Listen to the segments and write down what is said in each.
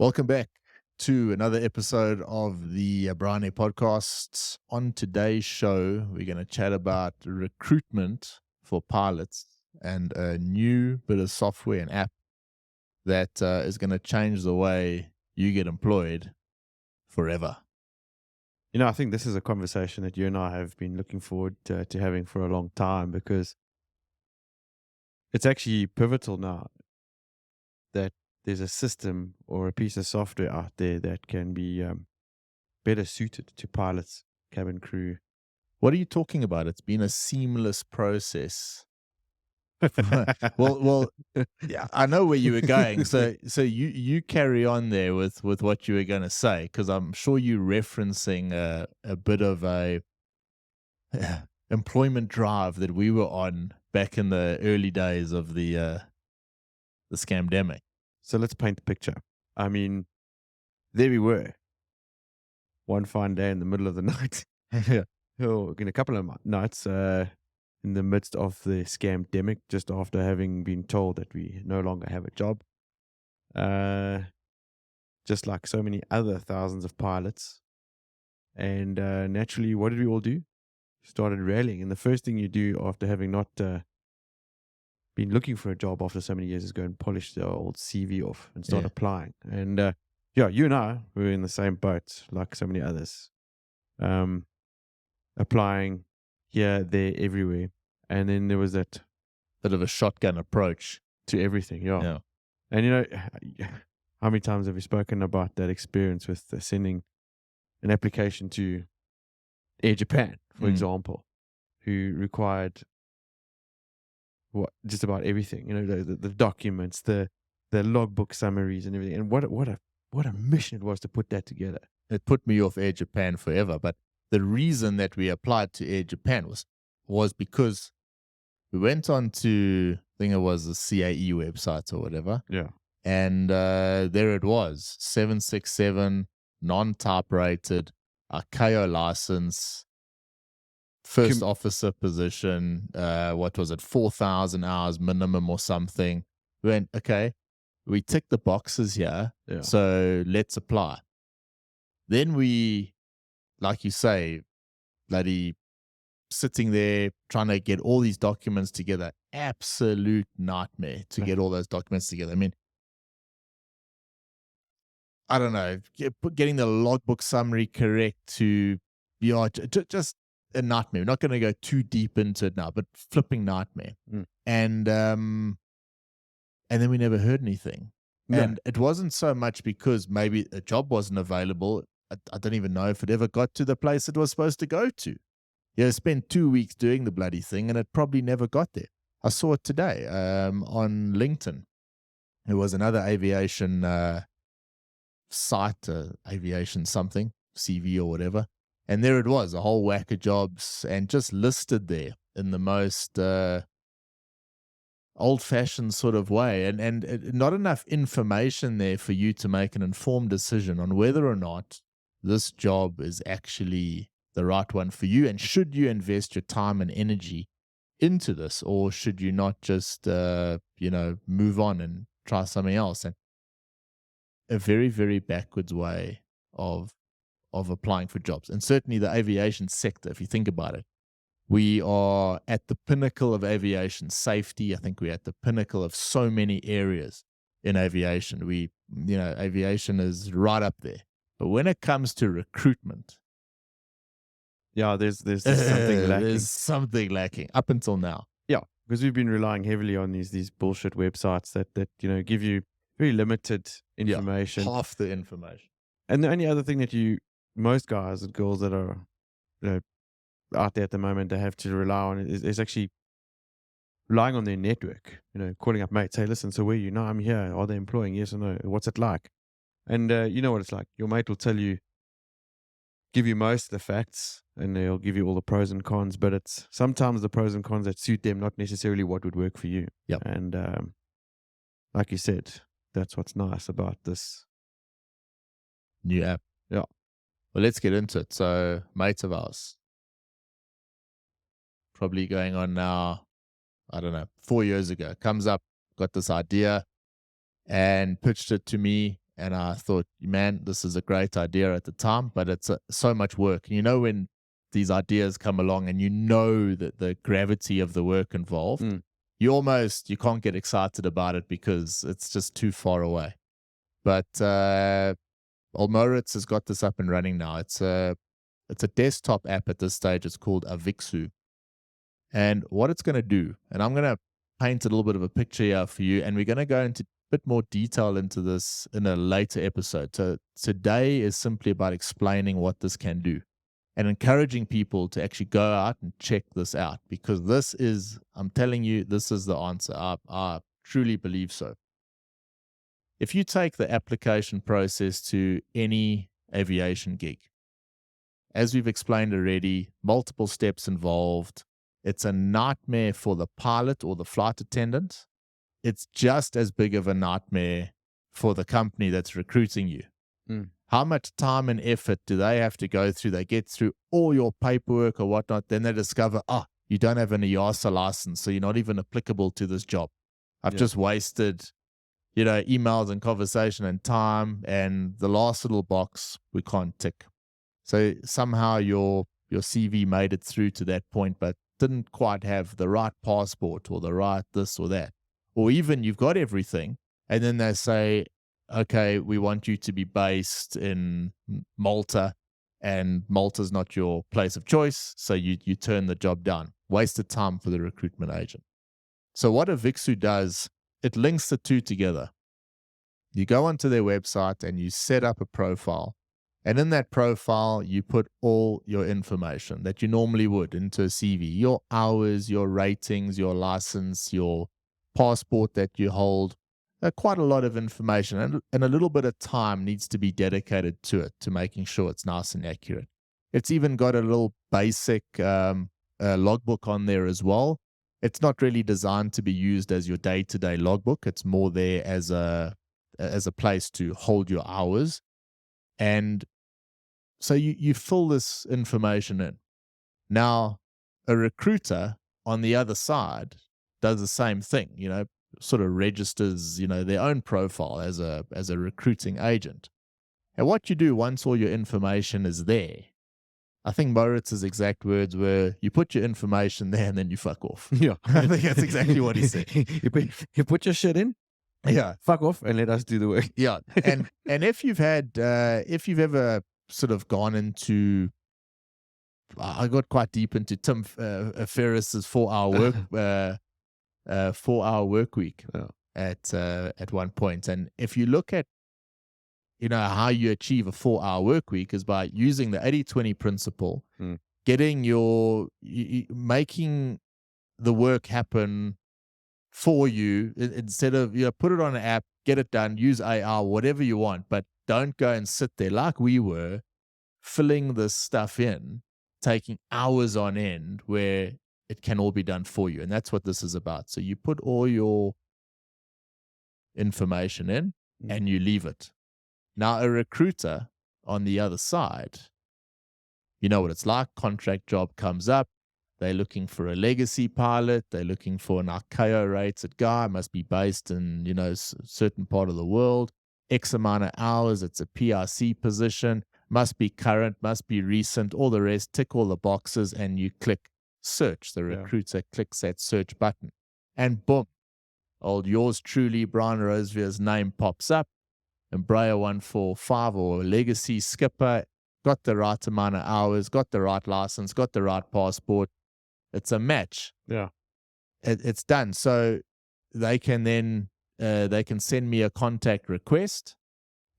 Welcome back to another episode of the Bryan podcast. On today's show, we're going to chat about recruitment for pilots and a new bit of software and app that is going to change the way you get employed forever. I think this is a conversation that you and I have been looking forward to having for a long time, because it's actually pivotal now that there's a system or a piece of software out there that can be better suited to pilots, cabin crew. What are you talking about? It's been a seamless process. well, yeah, I know where you were going. So you carry on there with what you were going to say, because I'm sure you're referencing a bit of a employment drive that we were on back in the early days of the scamdemic. So let's paint the picture. I mean, there we were, one fine day in the middle of the night, in a couple of nights, in the midst of the scamdemic, just after having been told that we no longer have a job. Just like so many other thousands of pilots. And naturally, what did we all do? Started rallying. And the first thing you do after having not been looking for a job after so many years is go and polish the old CV off and start applying. And you and I were in the same boat like so many others. Applying here, there, everywhere. And then there was that bit of a shotgun approach to everything. Yeah. And how many times have we spoken about that experience with sending an application to Air Japan, for example, who required just about everything, the documents, the logbook summaries and everything. And what a mission it was to put that together. It put me off Air Japan forever. But the reason that we applied to Air Japan was because we went on to, I think it was the CAE website or whatever. Yeah. And there it was, 767, non-type rated, ICAO license, first officer position, what was it, 4,000 hours minimum or something. We went, okay, we tick the boxes here, so let's apply. Then we, like you say, bloody sitting there trying to get all these documents together. Absolute nightmare to get all those documents together. I mean, I don't know, getting the logbook summary correct to, just a nightmare. We're not going to go too deep into it now, but flipping nightmare. And then we never heard anything. No. And it wasn't so much because maybe a job wasn't available. I don't even know if it ever got to the place it was supposed to go to. Spent 2 weeks doing the bloody thing, and it probably never got there. I saw it today on LinkedIn. It was another aviation site, aviation something, CV or whatever. And there it was, a whole whack of jobs, and just listed there in the most old-fashioned sort of way. And not enough information there for you to make an informed decision on whether or not this job is actually the right one for you, and should you invest your time and energy into this, or should you not just move on and try something else. And a very, very backwards way of applying for jobs. And certainly the aviation sector, if you think about it, we are at the pinnacle of aviation safety. I think we're at the pinnacle of so many areas in aviation. Aviation is right up there. But when it comes to recruitment, there's something lacking. There's something lacking up until now. Yeah, because we've been relying heavily on these bullshit websites that give you very limited information. Half the information. And the only other thing that most guys and girls that are out there at the moment, they have to rely on is actually relying on their network. Calling up mates, hey, listen, so where are you? No, I'm here. Are they employing? Yes or no? What's it like? And you know what it's like. Your mate will give you most of the facts, and they'll give you all the pros and cons, but it's sometimes the pros and cons that suit them, not necessarily what would work for you. Yep. And like you said, that's what's nice about this new app. Yeah. Well, let's get into it. So, mates of ours, probably going on now, I don't know, 4 years ago, comes up, got this idea and pitched it to me. And I thought, man, this is a great idea at the time, but it's so much work. And you know, when these ideas come along and you know that the gravity of the work involved, you can't get excited about it because it's just too far away. But old Moritz has got this up and running now. It's a desktop app at this stage. It's called AVIXOO. And what it's going to do, and I'm going to paint a little bit of a picture here for you, and we're going to go into a bit more detail into this in a later episode. So today is simply about explaining what this can do and encouraging people to actually go out and check this out, because this is, I'm telling you, this is the answer. I truly believe so. If you take the application process to any aviation gig, as we've explained already, multiple steps involved. It's a nightmare for the pilot or the flight attendant. It's just as big of a nightmare for the company that's recruiting you. How much time and effort do they have to go through? They get through all your paperwork or whatnot. Then they discover, you don't have an EASA license, so you're not even applicable to this job. I've just wasted, emails and conversation and time, and the last little box we can't tick. So somehow your CV made it through to that point, but didn't quite have the right passport or the right this or that. Or even you've got everything, and then they say, okay, we want you to be based in Malta, and Malta's not your place of choice, so you turn the job down. Wasted time for the recruitment agent. So what AVIXOO does, it links the two together. You go onto their website and you set up a profile. And in that profile, you put all your information that you normally would into a CV, your hours, your ratings, your license, your passport that you hold, quite a lot of information. And a little bit of time needs to be dedicated to it, to making sure it's nice and accurate. It's even got a little basic logbook on there as well. It's not really designed to be used as your day-to-day logbook. It's more there as a place to hold your hours. And so you fill this information in. Now, a recruiter on the other side does the same thing, sort of registers, their own profile as a recruiting agent. And what you do once all your information is there, I think Moritz's exact words were, you put your information there and then you fuck off. Yeah. I think that's exactly what he said. you put your shit in, yeah, fuck off, and let us do the work. Yeah. And if you've ever sort of gone into, I got quite deep into Tim Ferriss's 4-hour work week at one point. And if you look at, how you achieve a 4-hour work week is by using the 80-20 principle, getting making the work happen for you instead of, put it on an app, get it done, use AI, whatever you want, but don't go and sit there like we were, filling this stuff in, taking hours on end where it can all be done for you. And that's what this is about. So you put all your information in and you leave it. Now, a recruiter on the other side, you know what it's like. Contract job comes up. They're looking for a legacy pilot. They're looking for an ICAO rated guy. Must be based in, certain part of the world. X amount of hours. It's a PRC position. Must be current. Must be recent. All the rest. Tick all the boxes and you click search. The recruiter clicks that search button. And boom. Old yours truly, Bryan Rosevear's name pops up. And Bryan 145 or legacy skipper. Got the right amount of hours. Got the right license. Got the right passport. It's a match. Yeah. It's done. So they can then send me a contact request.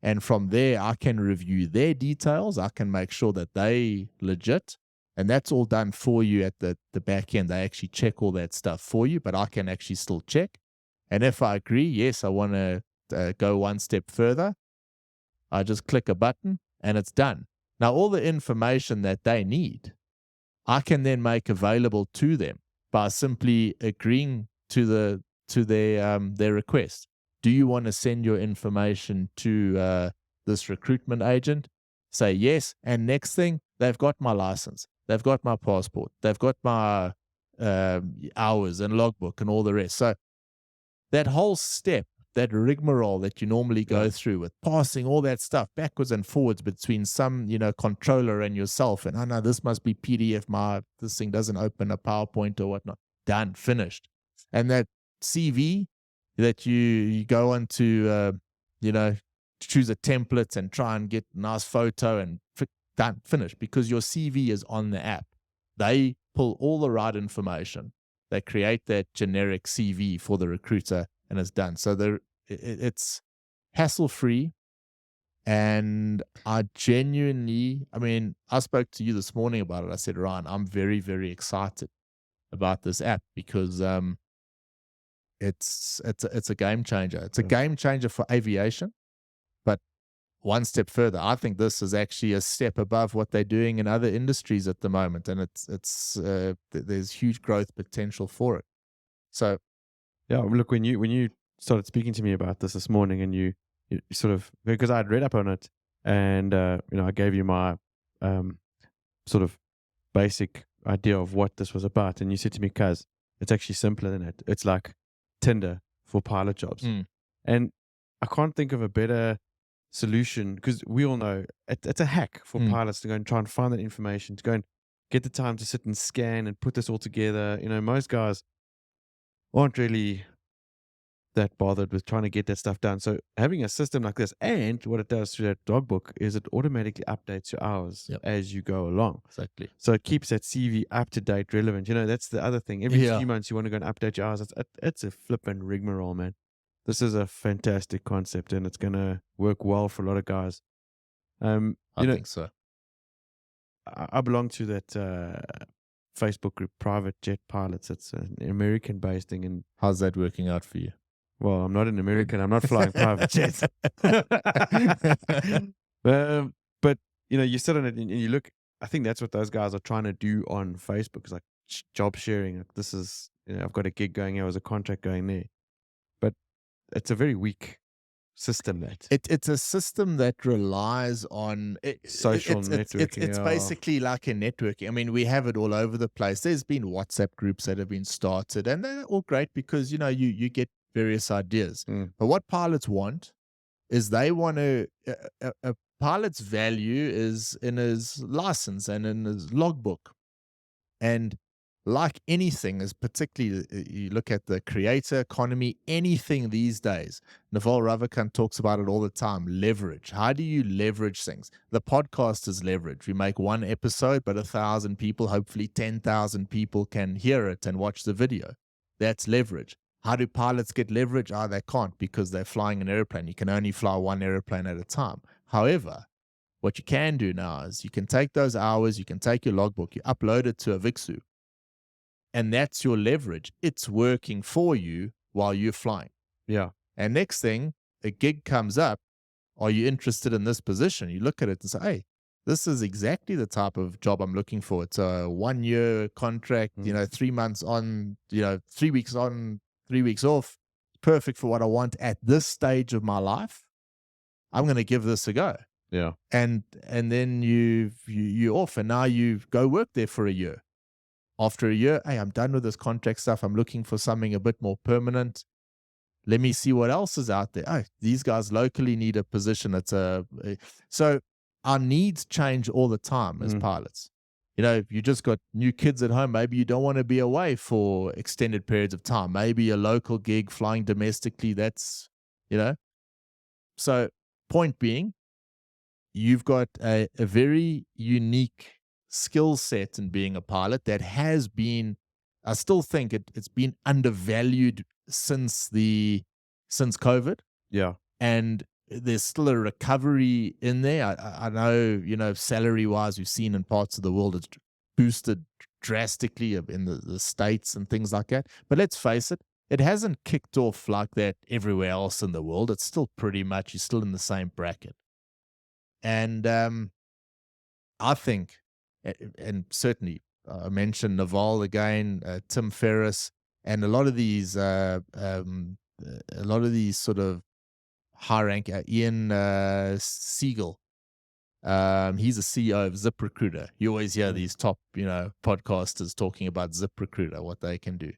And from there, I can review their details. I can make sure that they legit. And that's all done for you at the back end. They actually check all that stuff for you, but I can actually still check. And if I agree, yes, I want to go one step further, I just click a button and it's done. Now, all the information that they need, I can then make available to them by simply agreeing to their request. Do you want to send your information to this recruitment agent? Say yes, and next thing, they've got my license, they've got my passport, they've got my hours and logbook and all the rest. So that whole step that rigmarole that you normally go Yeah. through with passing all that stuff backwards and forwards between some, controller and yourself. And, oh no, this must be PDF. This thing doesn't open a PowerPoint or whatnot. Done, finished. And that CV that you go on to, choose a template and try and get a nice photo and done, finished, because your CV is on the app. They pull all the right information. They create that generic CV for the recruiter, and it's done. So it's hassle-free. And I spoke to you this morning about it. I said, Ryan, I'm very, very excited about this app because it's a game changer. It's a game changer for aviation, but one step further, I think this is actually a step above what they're doing in other industries at the moment, and there's huge growth potential for it. So, Yeah, look, when you started speaking to me about this morning, and you sort of, because I had read up on it, and I gave you my sort of basic idea of what this was about, and you said to me, "Cuz, it's actually simpler than it. It's like Tinder for pilot jobs." And I can't think of a better solution, because we all know it's a hack for pilots to go and try and find that information, to go and get the time to sit and scan and put this all together. Most guys aren't really that bothered with trying to get that stuff done. So having a system like this, and what it does through that logbook, is it automatically updates your hours as you go along. Exactly. So it keeps that CV up to date, relevant. That's the other thing. Every few months you want to go and update your hours. It's a flippin' rigmarole, man. This is a fantastic concept, and it's going to work well for a lot of guys. I think so. I belong to that Facebook group, Private Jet Pilots. It's an American-based thing. And how's that working out for you? Well, I'm not an American. I'm not flying private jets. But you sit on it and you look. I think that's what those guys are trying to do on Facebook. It's like job sharing. Like, this is, I've got a gig going here, there's a contract going there. But it's a very weak system. It's a system that relies on social networking. It's basically like a networking. I mean, we have it all over the place. There's been WhatsApp groups that have been started, and they're all great because you get various ideas. But what pilots want is they want to a pilot's value is in his license and in his logbook. And like anything, is particularly, you look at the creator economy, anything these days, Naval Ravikant talks about it all the time, leverage. How do you leverage things? The podcast is leverage. We make one episode, but 1,000 people, hopefully 10,000 people can hear it and watch the video. That's leverage. How do pilots get leverage? They can't, because they're flying an airplane. You can only fly one airplane at a time. However, what you can do now is you can take those hours, you can take your logbook, you upload it to AVIXOO, and that's your leverage. It's working for you while you're flying. Yeah. And next thing, a gig comes up. Are you interested in this position? You look at it and say, hey, this is exactly the type of job I'm looking for. It's a 1-year contract, 3 months on, 3 weeks on, 3 weeks off. Perfect for what I want at this stage of my life. I'm going to give this a go. Yeah. And then you're off, and now you go work there for a year. After a year, hey, I'm done with this contract stuff. I'm looking for something a bit more permanent. Let me see what else is out there. Oh, these guys locally need a position. So our needs change all the time as pilots. You just got new kids at home. Maybe you don't want to be away for extended periods of time. Maybe a local gig flying domestically. That's, So point being, you've got a very unique skill set in being a pilot that has been, I still think it's been undervalued since COVID. Yeah. And there's still a recovery in there. I know, salary wise, we've seen in parts of the world it's boosted drastically in the States and things like that. But let's face it, it hasn't kicked off like that everywhere else in the world. It's still pretty much, you're still in the same bracket. And I think, and certainly I mentioned Naval again, Tim Ferriss, and a lot of these sort of high rank, Ian Siegel. He's a CEO of ZipRecruiter. You always hear these top, podcasters talking about ZipRecruiter, what they can do.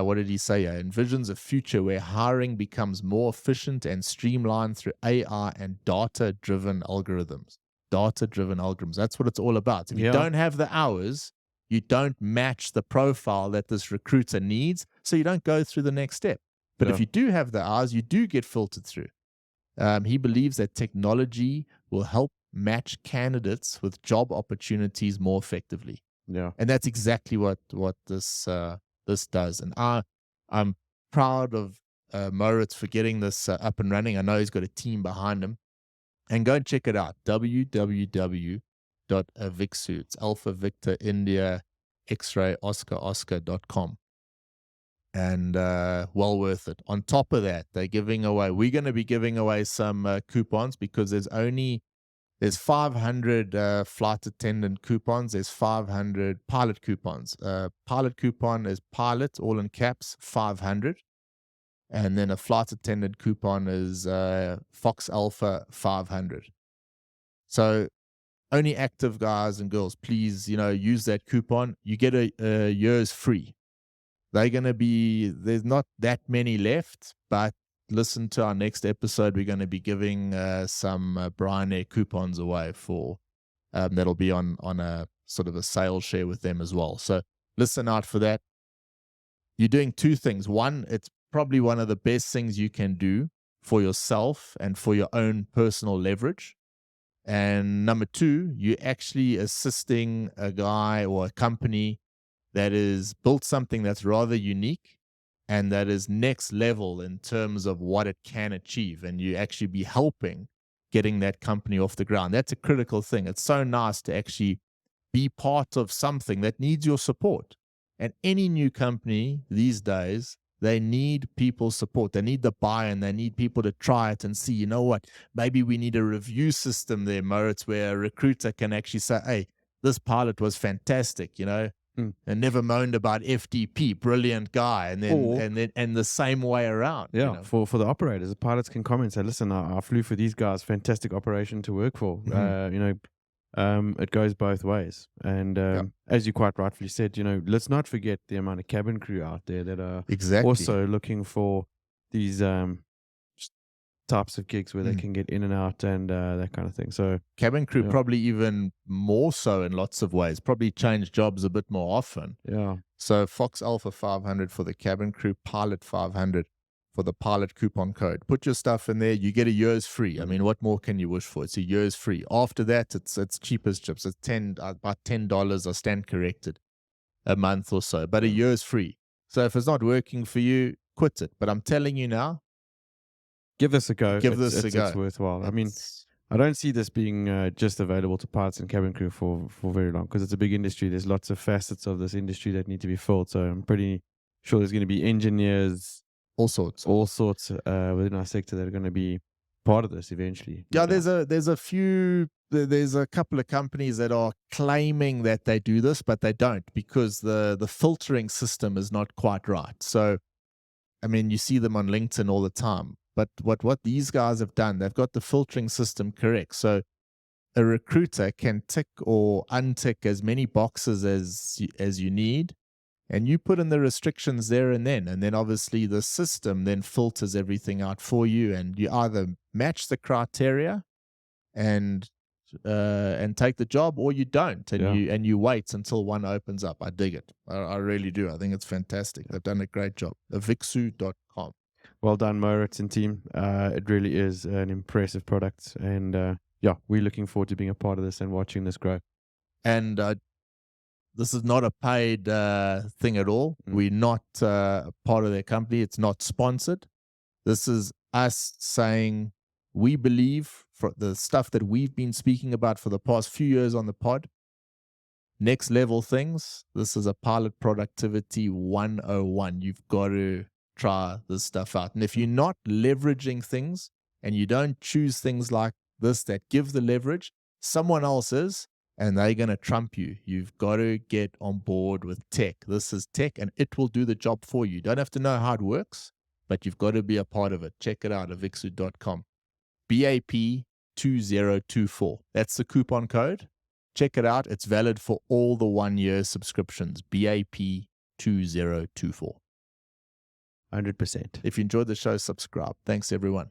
what did he say? Envisions a future where hiring becomes more efficient and streamlined through AI and data-driven algorithms. Data-driven algorithms. That's what it's all about. If you don't have the hours, you don't match the profile that this recruiter needs, so you don't go through the next step. But if you do have the hours, you do get filtered through. He believes that technology will help match candidates with job opportunities more effectively. Yeah. And that's exactly what this does. And I'm proud of Moritz for getting this up and running. I know he's got a team behind him. And go and check it out. www.aviXOO. It's Alpha Victor India X-ray Oscar.com. And well worth it. On top of that, we're going to be giving away some coupons, because there's 500 flight attendant coupons. There's 500 pilot coupons. Pilot coupon is pilot, all in caps, 500. And then a flight attendant coupon is Fox Alpha 500. So only active guys and girls, please, use that coupon. You get a year's free. There's not that many left, but listen to our next episode. We're going to be giving some Bryan Air coupons away for that'll be on a sort of a sales share with them as well. So listen out for that. You're doing two things. One, it's probably one of the best things you can do for yourself and for your own personal leverage. And number two, you're actually assisting a guy or a company that is built something that's rather unique and that is next level in terms of what it can achieve. And you actually be helping getting that company off the ground. That's a critical thing. It's so nice to actually be part of something that needs your support. And any new company these days, they need people's support. They need the buy-in. They need people to try it and see, you know what, maybe we need a review system there, Moritz, where a recruiter can actually say, hey, this pilot was fantastic, and never moaned about FDP, brilliant guy, and then the same way around. Yeah, for the operators, the pilots can come and say, listen, I flew for these guys, fantastic operation to work for. It goes both ways. And as you quite rightfully said, let's not forget the amount of cabin crew out there that are also looking for these types of gigs where they can get in and out and that kind of thing. So cabin crew probably even more so in lots of ways, probably change jobs a bit more often. Yeah. So Fox Alpha 500 for the cabin crew, Pilot 500 for the pilot coupon code. Put your stuff in there, you get a year's free. I mean, what more can you wish for? It's a year's free. After that, it's cheap as chips. It's about $10, I stand corrected, a month or so, but a year's free. So if it's not working for you, quit it. But I'm telling you now, give this a go. It's worthwhile. I mean, I don't see this being just available to pilots and cabin crew for very long, because it's a big industry. There's lots of facets of this industry that need to be filled. So I'm pretty sure there's going to be engineers, all sorts within our sector that are going to be part of this eventually. Yeah, there's a couple of companies that are claiming that they do this, but they don't, because the filtering system is not quite right. So, I mean, you see them on LinkedIn all the time. But what these guys have done, they've got the filtering system correct. So a recruiter can tick or untick as many boxes as you need, and you put in the restrictions there and then obviously the system then filters everything out for you, and you either match the criteria and take the job, or you don't, and you wait until one opens up. I dig it. I really do. I think it's fantastic. They've done a great job. AVIXOO.com. Well done, Moritz and team. It really is an impressive product. And we're looking forward to being a part of this and watching this grow. And this is not a paid thing at all. We're not part of their company. It's not sponsored. This is us saying we believe for the stuff that we've been speaking about for the past few years on the pod. Next level things. This is a pilot productivity 101. You've got to try this stuff out. And if you're not leveraging things and you don't choose things like this that give the leverage, someone else is, and they're going to trump you. You've got to get on board with tech. This is tech, and it will do the job for you. You don't have to know how it works, but you've got to be a part of it. Check it out, AVIXOO.com. BAP2024. That's the coupon code. Check it out. It's valid for all the 1-year subscriptions. BAP2024. 100%. If you enjoyed the show, subscribe. Thanks, everyone.